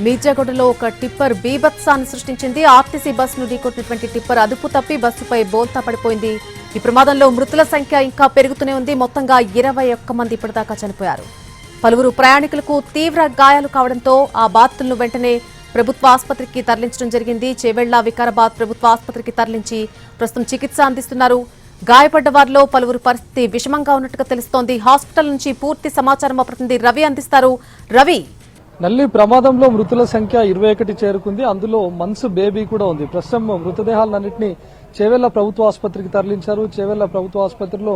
మీర్జాగూడలో ఒక టిప్పర్ బీభత్సాన్ని సృష్టించింది. ఆర్టీసీ బస్సును ఢీకొట్టినటువంటి టిప్పర్ అదుపు తప్పి బస్సుపై బోల్తా పడిపోయింది. ఈ ప్రమాదంలో మృతుల సంఖ్య ఇంకా పెరుగుతూనే ఉంది. మొత్తంగా 21 మంది ఇప్పటిదాకా చనిపోయారు. పలువురు ప్రయాణికులకు తీవ్ర గాయాలు కావడంతో ఆ బాధితులను వెంటనే ప్రభుత్వ ఆసుపత్రికి తరలించడం జరిగింది. చేవెళ్ల వికారాబాద్ ప్రభుత్వ ఆసుపత్రికి తరలించి ప్రస్తుతం చికిత్స అందిస్తున్నారు. గాయపడ్డ వారిలో పలువురు పరిస్థితి విషమంగా ఉన్నట్టుగా తెలుస్తోంది. హాస్పిటల్ నుంచి పూర్తి సమాచారం మా ప్రతినిధి రవి అందిస్తారు. రవి, నల్లి ప్రమాదంలో మృతుల సంఖ్య 21 చేరుకుంది. అందులో మన్స్ బేబీ కూడా ఉంది. ప్రస్తుతం మృతదేహాలన్నింటినీ చేవెళ్ల ప్రభుత్వ ఆసుపత్రికి తరలించారు. చేవెళ్ల ప్రభుత్వ ఆసుపత్రిలో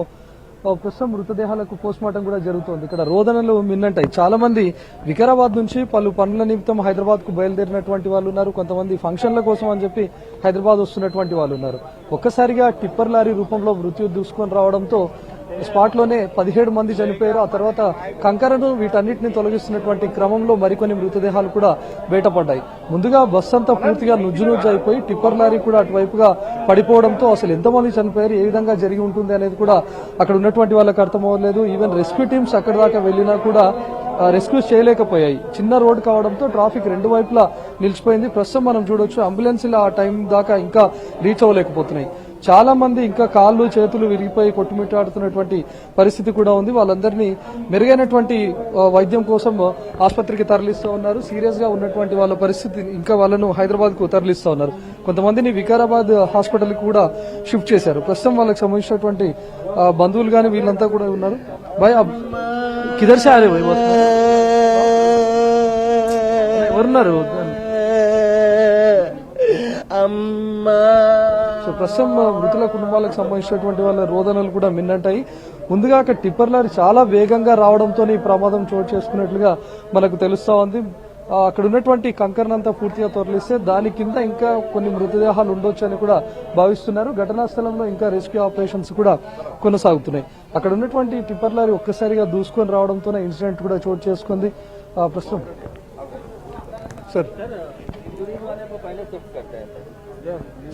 ప్రస్తుతం మృతదేహాలకు పోస్ట్మార్టం కూడా జరుగుతోంది. ఇక్కడ రోదనలు మిన్నంటాయి. చాలా మంది వికారాబాద్ నుంచి పలు పనుల నిమిత్తం హైదరాబాద్ కు బయలుదేరినటువంటి వాళ్ళు ఉన్నారు. కొంతమంది ఫంక్షన్ల కోసం అని చెప్పి హైదరాబాద్ వస్తున్నటువంటి వాళ్ళు ఉన్నారు. ఒక్కసారిగా టిప్పర్ లారీ రూపంలో మృత్యు దూసుకొని రావడంతో స్పాట్ లోనే 17 మంది చనిపోయారు. ఆ తర్వాత కంకరను వీటన్నిటిని తొలగిస్తున్నటువంటి క్రమంలో మరికొన్ని మృతదేహాలు కూడా బయటపడ్డాయి. ముందుగా బస్సు అంతా పూర్తిగా నుజ్జు అయిపోయి టిప్పర్ లారీ కూడా అటువైపుగా పడిపోవడంతో అసలు ఎంతమంది చనిపోయారు, ఏ విధంగా జరిగి ఉంటుంది అనేది కూడా అక్కడ ఉన్నటువంటి వాళ్ళకి అర్థమవ్వలేదు. ఈవెన్ రెస్క్యూ టీమ్స్ అక్కడి దాకా వెళ్లినా కూడా రెస్క్యూ చేయలేకపోయాయి. చిన్న రోడ్ కావడంతో ట్రాఫిక్ రెండు వైపులా నిలిచిపోయింది. ప్రస్తుతం మనం చూడొచ్చు అంబులెన్స్లు ఆ టైం దాకా ఇంకా రీచ్ అవ్వలేకపోతున్నాయి. చాలా మంది ఇంకా కాళ్ళు చేతులు విరిగిపోయి కొట్టుమిట్టాడుతున్నటువంటి పరిస్థితి కూడా ఉంది. వాళ్ళందరినీ మెరుగైనటువంటి వైద్యం కోసం ఆసుపత్రికి తరలిస్తూ ఉన్నారు. సీరియస్ గా ఉన్నటువంటి వాళ్ళ పరిస్థితి ఇంకా వాళ్ళను హైదరాబాద్ కు తరలిస్తూ ఉన్నారు. కొంతమందిని వికారాబాద్ హాస్పిటల్ కి కూడా షిఫ్ట్ చేశారు. ప్రస్తుతం వాళ్ళకి సంబంధించినటువంటి బంధువులు గాని వీళ్ళంతా కూడా ఉన్నారు. భాయ్ కిదర్ సే ఆ రే భాయ్ ఎవరున్నారు? సో ప్రస్తుతం మృతుల కుటుంబాలకు సంబంధించినటువంటి వాళ్ళ రోదనలు కూడా మిన్నంటాయి. ముందుగా అక్కడ టిప్పర్ లారీ చాలా వేగంగా రావడంతో ఈ ప్రమాదం చోటు చేసుకున్నట్లుగా మనకు తెలుస్తా ఉంది. అక్కడ ఉన్నటువంటి కంకరనంతా పూర్తిగా తొలగిస్తే దాని కింద ఇంకా కొన్ని మృతదేహాలు ఉండొచ్చు అని కూడా భావిస్తున్నారు. ఘటనా స్థలంలో ఇంకా రెస్క్యూ ఆపరేషన్స్ కూడా కొనసాగుతున్నాయి. అక్కడ ఉన్నటువంటి టిప్పర్ లారీ ఒక్కసారిగా దూసుకొని రావడంతోనే ఇన్సిడెంట్ కూడా చోటు చేసుకుంది. ప్రస్తుతం సార్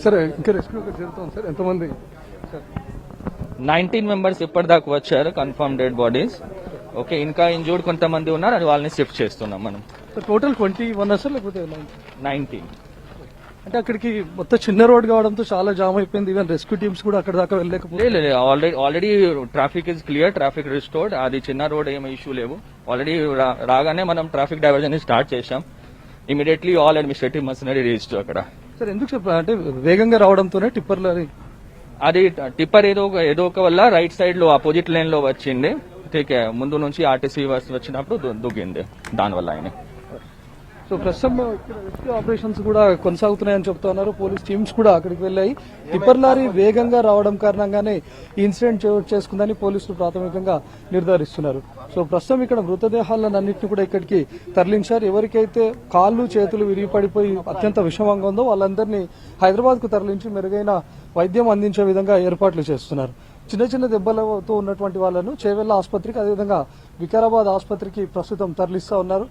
సార్ ఇంకా రెస్క్యూ జరుగుతుంది సార్. ఎంతమంది? 19 మెంబర్స్ ఇప్పటిదాకా వచ్చారు, కన్ఫర్మ్ డెడ్ బాడీస్. ఓకే, ఇంకా ఇంజూర్డ్ కొంతమంది ఉన్నారు, అది వాళ్ళని షిఫ్ట్ చేస్తున్నాం మనం. టోటల్ 21 సార్ లేకపోతే 19? అంటే అక్కడికి మొత్తం చిన్న రోడ్ కావడంతో చాలా జామ్ అయిపోయింది. ఈవెన్ రెస్క్యూ టీమ్స్ కూడా అక్కడ దాకా వెళ్ళలేకపోతే. Already traffic is clear, traffic restored. అది చిన్న రోడ్ ఏమి ఇష్యూ లేవు. ఆల్రెడీ రాగానే మనం ట్రాఫిక్ డైవర్జన్ స్టార్ట్ చేశాం. Immediately all administrative machinery reached అక్కడ. సార్ ఎందుకు చెప్పారు అంటే వేగంగా రావడంతోనే టిప్పర్ లారీ అది టిప్పర్ ఏదో ఒక వల్ల రైట్ సైడ్ లో ఆపోజిట్ లేన్ లో వచ్చింది. ముందు నుంచి ఆర్టీసీ బస్ వచ్చినప్పుడు దుగ్గింది, దానివల్ల ఆయన. సో ప్రస్తుతం ఇక్కడ రెస్క్యూ ఆపరేషన్స్ కూడా కొనసాగుతున్నాయని చెప్తున్నారు. పోలీస్ టీమ్స్ కూడా అక్కడికి వెళ్ళాయి. టిప్పర్ లారీ వేగంగా రావడం కారణంగానే ఈ ఇన్సిడెంట్ చోటు చేసుకుందని పోలీసులు ప్రాథమికంగా నిర్ధారిస్తున్నారు. సో ప్రస్తుతం ఇక్కడ మృతదేహాలన్నింటినీ కూడా ఇక్కడికి తరలించారు. ఎవరికైతే కాళ్ళు చేతులు విరిగిపడిపోయి అత్యంత విషమంగా ఉందో వాళ్ళందరినీ హైదరాబాద్ కు తరలించి మెరుగైన వైద్యం అందించే విధంగా ఏర్పాట్లు చేస్తున్నారు. చిన్న చిన్న దెబ్బలతో ఉన్నటువంటి వాళ్ళను చేవెళ్ల ఆసుపత్రికి, అదేవిధంగా వికారాబాద్ ఆసుపత్రికి ప్రస్తుతం తరలిస్తా ఉన్నారు.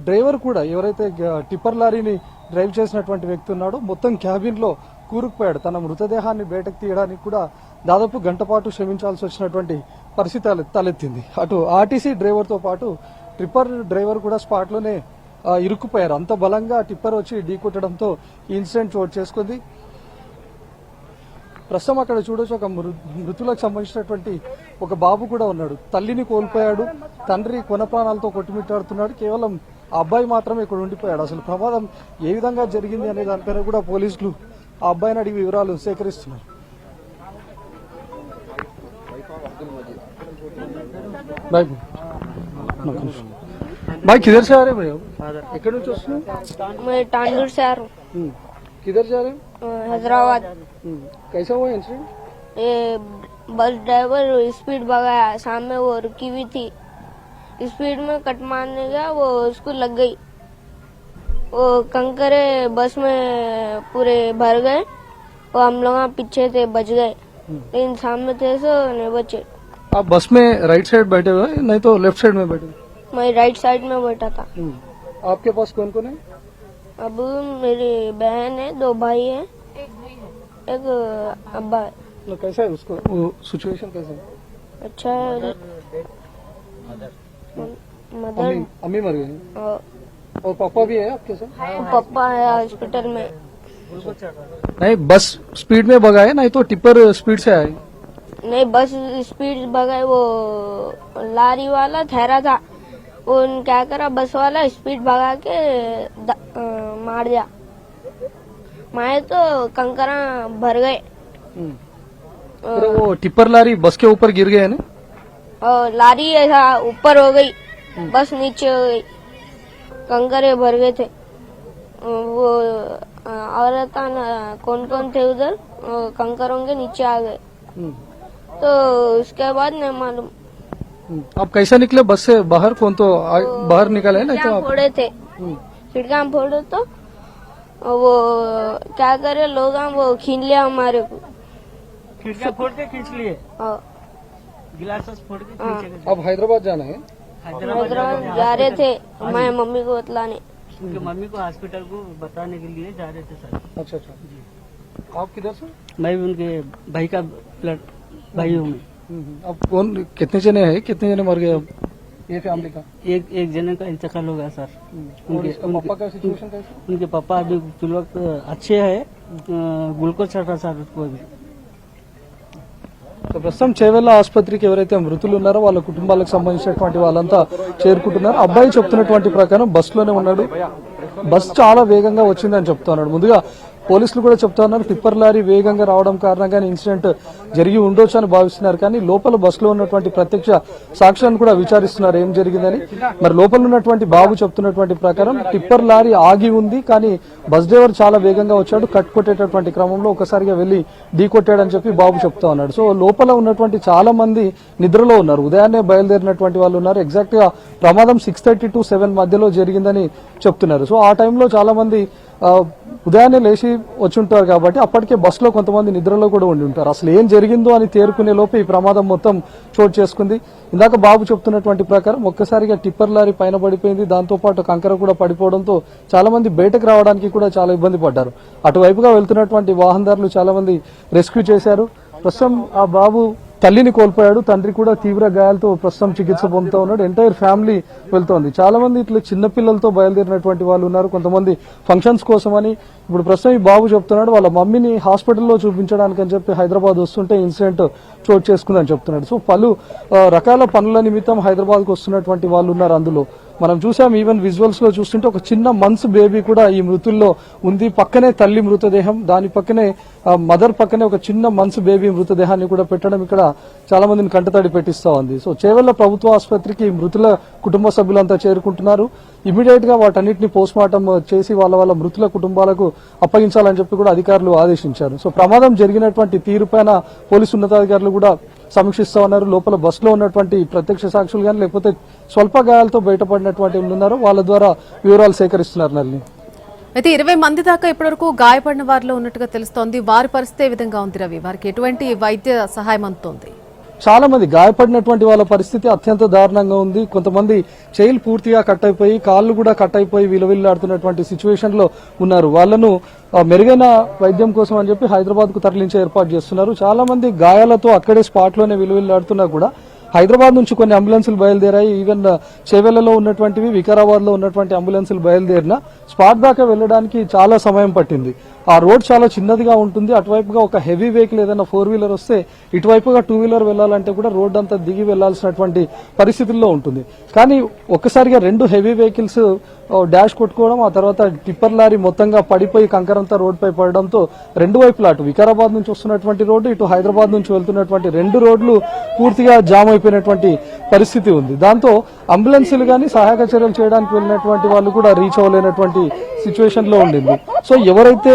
డ్రైవర్ కూడా ఎవరైతే టిప్పర్ లారీని డ్రైవ్ చేసినటువంటి వ్యక్తి ఉన్నాడో మొత్తం క్యాబిన్ లో కూరుకుపోయాడు. తన మృతదేహాన్ని బయటకు తీయడానికి కూడా దాదాపు గంట పాటు శ్రమించాల్సి వచ్చినటువంటి పరిస్థితి తలెత్తింది. అటు ఆర్టీసీ డ్రైవర్ తో పాటు టిప్పర్ డ్రైవర్ కూడా స్పాట్ లోనే ఇరుక్కుపోయారు. అంత బలంగా టిప్పర్ వచ్చి ఢీకొట్టడంతో ఈ ఇన్సిడెంట్ చోటు చేసుకుంది. ప్రస్తుతం అక్కడ చూడొచ్చు ఒక మృతులకు సంబంధించినటువంటి ఒక బాబు కూడా ఉన్నాడు. తల్లిని కోల్పోయాడు, తండ్రి కొన ప్రాణాలతో కొట్టుమిట్టాడుతున్నాడు. కేవలం ఆ అబ్బాయి మాత్రమే ఇక్కడ ఉండిపోయాడు. అసలు ప్రమాదం ఏ విధంగా జరిగింది అనే దానిపైన కూడా పోలీసులు ఆ అబ్బాయిని అడిగి వివరాలు సేకరిస్తున్నారు. भाई किधर से आ रहे भाई? ఎక్కడి నుంచి వస్తున్నావు? मैं तांडूर से आ रहा हूँ। किधर जा रहे हो? हैदराबाद। कैसा हुआ इंसिडेंट? ये बस ड्राइवर स्पीड भगाया, सामने वो रुकी हुई थी, स्पीड में कट मारने गया, वो उसको लग गई। वो कंकरे बस में पूरे भर गए और हम लोग पीछे थे, बच गए, लेकिन सामने थे सो नहीं बचे। आप बस में राइट साइड बैठे हुए नहीं तो लेफ्ट साइड में बैठे? मैं राइट साइड में बैठा था। आपके पास कौन कौन है? अब मेरी बहन है, 2 भाई है, एक अब्बा है। कैसा है उसको सिचुएशन कैसा है? अच्छा है। मदर अम्मी मर गई। और पापा भी है आपके साथ? पापा है हॉस्पिटल में। नहीं, बस स्पीड में भगाए, नहीं तो टिप्पर स्पीड से आए। नहीं, बस स्पीड भगाए, वो लारी वाला ठहरा था, वो क्या करा, बस वाला स्पीड भगा के मार दिया। मारे तो कंकरा भर गए फिर वो टिप्पर लारी बस के ऊपर गिर गए ना? और लारी ऐसा ऊपर हो गई, बस नीचे हो गई, कंकरे भर गए थे। वो औरत कौन कौन थे उधर, कंकरों के नीचे आ गए। तो उसके बाद नहीं मालूम। आप कैसे निकले बस से बाहर? कौन तो बाहर निकले नहीं तो खिड़कियां आप? फोड़े थे, खिड़कियां फोड़े तो वो क्या करे लोग, वो खींच लिया हमारे को, खिड़कियां फोड़ के खींच लिए, और गिलास फोड़ के खींचे गए। अब हैदराबाद जाना है? हैदराबाद जा रहे थे, मैं मम्मी को बतलाने। उनके मम्मी को हॉस्पिटल को बताने के लिए जा रहे थे सर। अच्छा अच्छा। आप किधर से? मैं भी उनके भाई का ब्लड भाई हूँ मैं। अब कौन, कितने जने हैं, कितने जने मर गए अब ये फैमिली का? एक जने का इंतकाल हो गया सर। और इसका पापा का सिचुएशन कैसे? उनके पापा अभी फिलहाल अच्छे है, ग्लूकोज चढ़ रहा सर उसको अभी। సో ప్రస్తుతం చేవెళ్ల ఆసుపత్రికి ఎవరైతే మృతులు ఉన్నారో వాళ్ళ కుటుంబాలకు సంబంధించినటువంటి వాళ్ళంతా చేరుకుంటున్నారు. అబ్బాయి చెప్తున్నటువంటి ప్రకారం బస్సులోనే ఉన్నాడు, బస్ చాలా వేగంగా వచ్చిందని చెప్తున్నాడు. ముందుగా పోలీసులు కూడా చెప్తున్నారు టిప్పర్ లారీ వేగంగా రావడం కారణంగానే ఇన్సిడెంట్ జరిగి ఉండొచ్చు అని భావిస్తున్నారు. కానీ లోపల బస్సులో ఉన్నటువంటి ప్రత్యక్ష సాక్ష్యాన్ని కూడా విచారిస్తున్నారు ఏం జరిగిందని. మరి లోపల ఉన్నటువంటి బాబు చెప్తున్నటువంటి ప్రకారం టిప్పర్ లారీ ఆగి ఉంది, కానీ బస్ డ్రైవర్ చాలా వేగంగా వచ్చాడు, కట్ కొట్టేటటువంటి క్రమంలో ఒకసారిగా వెళ్లి ఢీ కొట్టాడని చెప్పి బాబు చెప్తా ఉన్నాడు. సో లోపల ఉన్నటువంటి చాలా మంది నిద్రలో ఉన్నారు, ఉదయాన్నే బయలుదేరినటువంటి వాళ్ళు ఉన్నారు. ఎగ్జాక్ట్ గా ప్రమాదం 6:30 to 7 మధ్యలో జరిగిందని చెప్తున్నారు. సో ఆ టైంలో చాలా మంది ఉదయాన్నే లేచి వచ్చి ఉంటారు కాబట్టి అప్పటికే బస్సులో కొంతమంది నిద్రలో కూడా ఉండి ఉంటారు. అసలు ఏం జరిగిందో అని తేరుకునే లోపు ఈ ప్రమాదం మొత్తం చోటు చేసుకుంది. ఇందాక బాబు చెప్తున్నటువంటి ప్రకారం ఒక్కసారిగా టిప్పర్ లారీ పైన పడిపోయింది, దాంతో పాటు కంకర కూడా పడిపోవడంతో చాలా మంది బయటకు రావడానికి కూడా చాలా ఇబ్బంది పడ్డారు. అటువైపుగా వెళ్తున్నటువంటి వాహనదారులు చాలా మంది రెస్క్యూ చేశారు. ప్రస్తుతం ఆ బాబు తల్లిని కోల్పోయాడు, తండ్రి కూడా తీవ్ర గాయాలతో ప్రస్తుతం చికిత్స పొందుతూ ఉన్నాడు. ఎంటైర్ ఫ్యామిలీ వెళ్తోంది. చాలా మంది ఇట్లా చిన్న పిల్లలతో బయలుదేరినటువంటి వాళ్ళు ఉన్నారు, కొంతమంది ఫంక్షన్స్ కోసమని. ఇప్పుడు ప్రస్తుతం ఈ బాబు చెప్తున్నాడు వాళ్ళ మమ్మీని హాస్పిటల్లో చూపించడానికి అని చెప్పి హైదరాబాద్ వస్తుంటే ఇన్సిడెంట్ చోటు చేసుకుందని చెప్తున్నాడు. సో పలు రకాల పనుల నిమిత్తం హైదరాబాద్కు వస్తున్నటువంటి వాళ్ళు ఉన్నారు. అందులో మనం చూసాం, ఈవెన్ విజువల్స్ లో చూస్తుంటే ఒక చిన్న మంత్స్ బేబీ కూడా ఈ మృతుల్లో ఉంది. పక్కనే తల్లి మృతదేహం, దాని పక్కనే మదర్ పక్కనే ఒక చిన్న మంత్స్ బేబీ మృతదేహాన్ని కూడా పెట్టడం ఇక్కడ చాలా మందిని కంటతడి పెట్టిస్తా ఉంది. సో చేవెళ్ల ప్రభుత్వ ఆసుపత్రికి మృతుల కుటుంబ సభ్యులంతా చేరుకుంటున్నారు. ఇమీడియట్ గా వాటన్నిటిని పోస్ట్ మార్టం చేసి వాళ్ళ మృతుల కుటుంబాలకు అప్పగించాలని చెప్పి కూడా అధికారులు ఆదేశించారు. సో ప్రమాదం జరిగినటువంటి తీరుపైన పోలీసు ఉన్నతాధికారులు కూడా సమీక్షిస్తా ఉన్నారు. లోపల బస్సులో ఉన్నటువంటి ప్రత్యక్ష సాక్షులు కానీ లేకపోతే స్వల్ప గాయాలతో బయటపడినటువంటి ఉన్నారు, వాళ్ళ ద్వారా వివరాలు సేకరిస్తున్నారు. నల్లి అయితే 20 మంది దాకా ఇప్పటివరకు గాయపడిన వారిలో ఉన్నట్టుగా తెలుస్తోంది. వారి పరిస్థితి ఏ విధంగా ఉంది రవి? వారికి ఎటువంటి వైద్య సహాయం అందుతోంది? చాలా మంది గాయపడినటువంటి వాళ్ళ పరిస్థితి అత్యంత దారుణంగా ఉంది. కొంతమంది చేయిలు పూర్తిగా కట్ అయిపోయి, కాళ్ళు కూడా కట్ అయిపోయి విలువిల్లాడుతున్నటువంటి సిచ్యువేషన్ లో ఉన్నారు. వాళ్ళను మెరుగైన వైద్యం కోసం అని చెప్పి హైదరాబాద్ కు తరలించే ఏర్పాటు చేస్తున్నారు. చాలా మంది గాయాలతో అక్కడే స్పాట్ లోనే విలువిల్లాడుతున్నా కూడా హైదరాబాద్ నుంచి కొన్ని అంబులెన్సులు బయలుదేరాయి. ఈవెన్ చేవెళ్లలో ఉన్నటువంటివి, వికారాబాద్ లో ఉన్నటువంటి అంబులెన్సులు బయలుదేరిన స్పాట్ దాకా వెళ్లడానికి చాలా సమయం పట్టింది. ఆ రోడ్ చాలా చిన్నదిగా ఉంటుంది. అటువైపుగా ఒక హెవీ వెహికల్ ఏదైనా 4-వీలర్ వస్తే ఇటువైపుగా 2-వీలర్ వెళ్లాలంటే కూడా రోడ్ అంతా దిగి వెళ్లాల్సినటువంటి పరిస్థితుల్లో ఉంటుంది. కానీ ఒక్కసారిగా 2 హెవీ వెహికల్స్ డాష్ కొట్టుకోవడం, ఆ తర్వాత టిప్పర్ లారీ మొత్తంగా పడిపోయి కంకరంతా రోడ్ పై పడడంతో రెండు వైపులా అటు వికారాబాద్ నుంచి వస్తున్నటువంటి రోడ్డు, ఇటు హైదరాబాద్ నుంచి వెళ్తున్నటువంటి 2 రోడ్లు పూర్తిగా జామ్ అయిపోయినటువంటి పరిస్థితి ఉంది. దాంతో అంబులెన్సులు గానీ సహాయక చర్యలు చేయడానికి వెళ్ళినటువంటి వాళ్ళు కూడా రీచ్ అవ్వలేనటువంటి సిచ్యువేషన్ లో ఉండింది. సో ఎవరైతే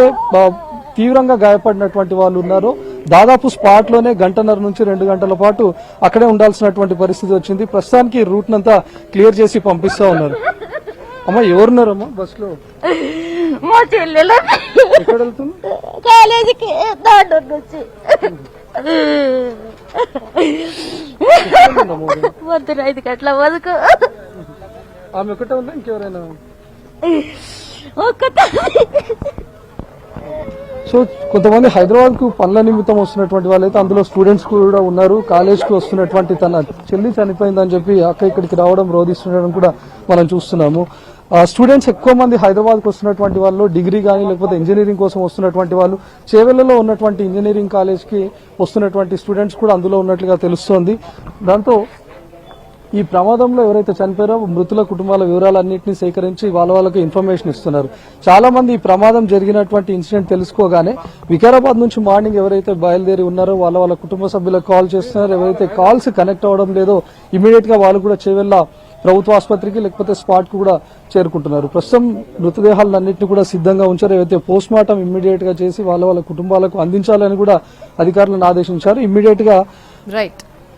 తీవ్రంగా గాయపడినటువంటి వాళ్ళు ఉన్నారో దాదాపు స్పాట్ లోనే 1.5 నుంచి 2 గంటల పాటు అక్కడే ఉండాల్సినటువంటి పరిస్థితి వచ్చింది. ప్రస్తుతానికి రూట్ నంతా క్లియర్ చేసి పంపిస్తా ఉన్నారు. అమ్మా ఎవరున్నారమ్మా బస్ లో? మా చెల్లెలు ఎక్కడ వెళ్తుంది? కాలేజీకి దాంట్లో నుంచి వద్దు 5 గంటల వరకు. ఆమె ఒకటే ఉందా ఇంకెవరైనా? సో కొంతమంది హైదరాబాద్ కు పనుల నిమిత్తం వస్తున్నటువంటి వాళ్ళైతే అందులో స్టూడెంట్స్ కూడా ఉన్నారు. కాలేజ్ కు వస్తున్నటువంటి తన చెల్లి చనిపోయిందని చెప్పి అక్క ఇక్కడికి రావడం రోధిస్తుండడం కూడా మనం చూస్తున్నాము. స్టూడెంట్స్ ఎక్కువ మంది హైదరాబాద్ కు వస్తున్నటువంటి వాళ్ళు డిగ్రీ కానీ లేకపోతే ఇంజనీరింగ్ కోసం వస్తున్నటువంటి వాళ్ళు చేవెళ్లలో ఉన్నటువంటి ఇంజనీరింగ్ కాలేజ్ కి వస్తున్నటువంటి స్టూడెంట్స్ కూడా అందులో ఉన్నట్లుగా తెలుస్తోంది. దాంతో ఈ ప్రమాదంలో ఎవరైతే చనిపోయారో మృతుల కుటుంబాల వివరాలన్నింటినీ సేకరించి వాళ్ళకి ఇన్ఫర్మేషన్ ఇస్తున్నారు. చాలా మంది ఈ ప్రమాదం జరిగినటువంటి ఇన్సిడెంట్ తెలుసుకోగానే వికారాబాద్ నుంచి మార్నింగ్ ఎవరైతే బయలుదేరి ఉన్నారో వాళ్ళ కుటుంబ సభ్యులకు కాల్ చేస్తున్నారు. ఎవరైతే కాల్స్ కనెక్ట్ అవ్వడం లేదో ఇమీడియట్ గా వాళ్ళు కూడా చేవెళ్ల ప్రభుత్వ ఆసుపత్రికి లేకపోతే స్పాట్ కు కూడా చేరుకుంటున్నారు. ప్రస్తుతం మృతదేహాలన్నింటినీ కూడా సిద్ధంగా ఉంచారు. ఏవైతే పోస్ట్ మార్టం ఇమ్మీడియట్ గా చేసి వాళ్ళ కుటుంబాలకు అందించాలని కూడా అధికారులను ఆదేశించారు. ఇమ్మీడియట్ గా రైట్.